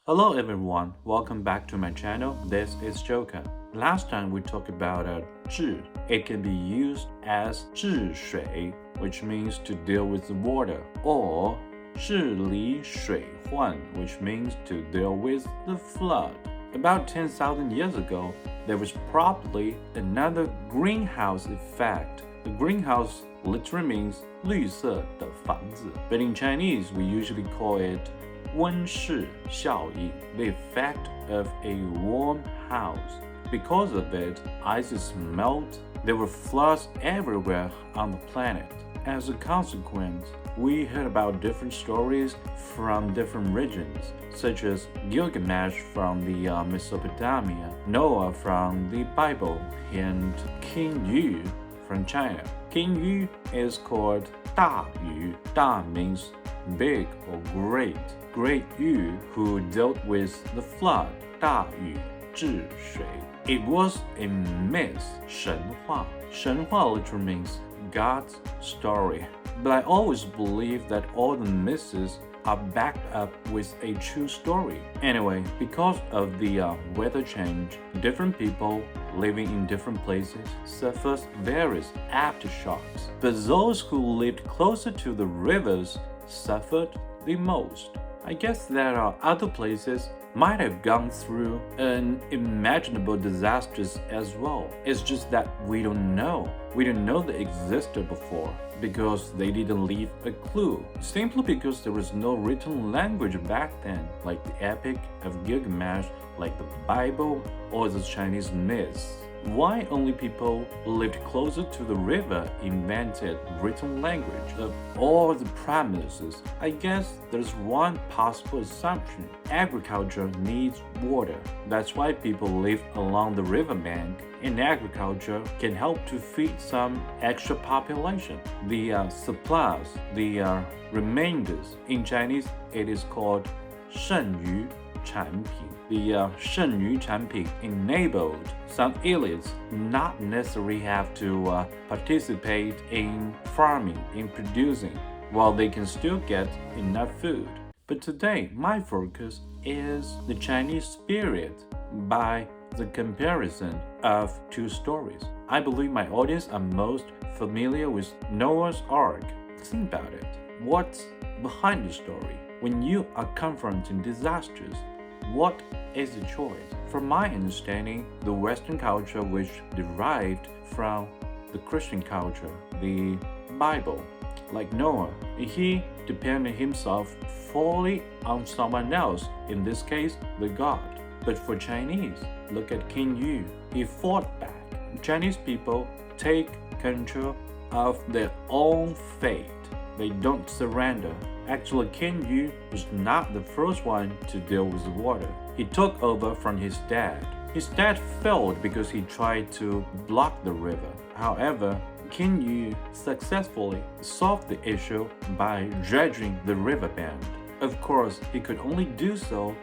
Hello everyone, welcome back to my channel. This is Joker. Last time we talked about 治. It can be used as 治水, which means to deal with the water, or 治理水患, which means to deal with the flood. About 10,000 years ago, there was probably another greenhouse effect. The greenhouse literally means 绿色的房子, but in Chinese we usually call it 温室效应, the effect of a warm house. Because of it, ices melt, there were floods everywhere on the planet. As a consequence, we heard about different stories from different regions, such as Gilgamesh from the Mesopotamia, Noah from the Bible, and King Yu from China. King Yu is called 大禹. Da means big or great. Great Yu, who dealt with the flood, 大禹治水. It was a myth, 神话. 神话 literally means God's story. But I always believe that all the myths are backed up with a true story. Anyway, because of the weather change, different people living in different places suffer various aftershocks. But those who lived closer to the rivers suffered the most. I guess there are other places might have gone through unimaginable disasters as well. It's just that we don't know. We didn't know they existed before because they didn't leave a clue. Simply because there was no written language back then, like the Epic of Gilgamesh, like the Bible, or the Chinese myths. Why only people who lived closer to the river invented written language? Of all the premises, I guess there's one possible assumption. Agriculture needs water. That's why people live along the riverbank, and agriculture can help to feed some extra population. The surplus, the remainders, in Chinese it is called 剩余产品. The 剩余产品 enabled some elites not necessarily have to participate in farming, in producing, while they can still get enough food. But today, my focus is the Chinese spirit by the comparison of two stories. I believe my audience are most familiar with Noah's Ark. Think about it. What's behind the story? When you are confronting disasters, what is the choice? From my understanding, the Western culture which derived from the Christian culture, the Bible, like Noah, he depended himself fully on someone else, in this case, the God. But for Chinese, look at King Yu. He fought back. Chinese people take control of their own fate. They don't surrender. Actually, King Yu was not the first one to deal with the water. He took over from his dad. His dad failed because he tried to block the river. However, King Yu successfully solved the issue by dredging the riverbed. Of course, he could only do so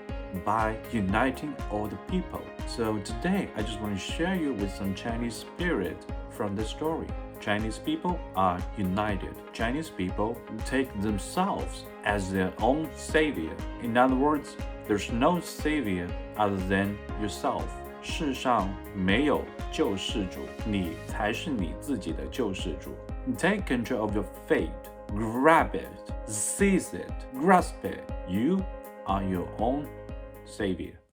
by uniting all the people. So today, I just want to share you with some Chinese spirit from the story. Chinese people are united. Chinese people take themselves as their own savior. In other words, there's no savior other than yourself. 世上没有救世主，你才是你自己的救世主。Take control of your fate. Grab it. Seize it. Grasp it. You are your own savior.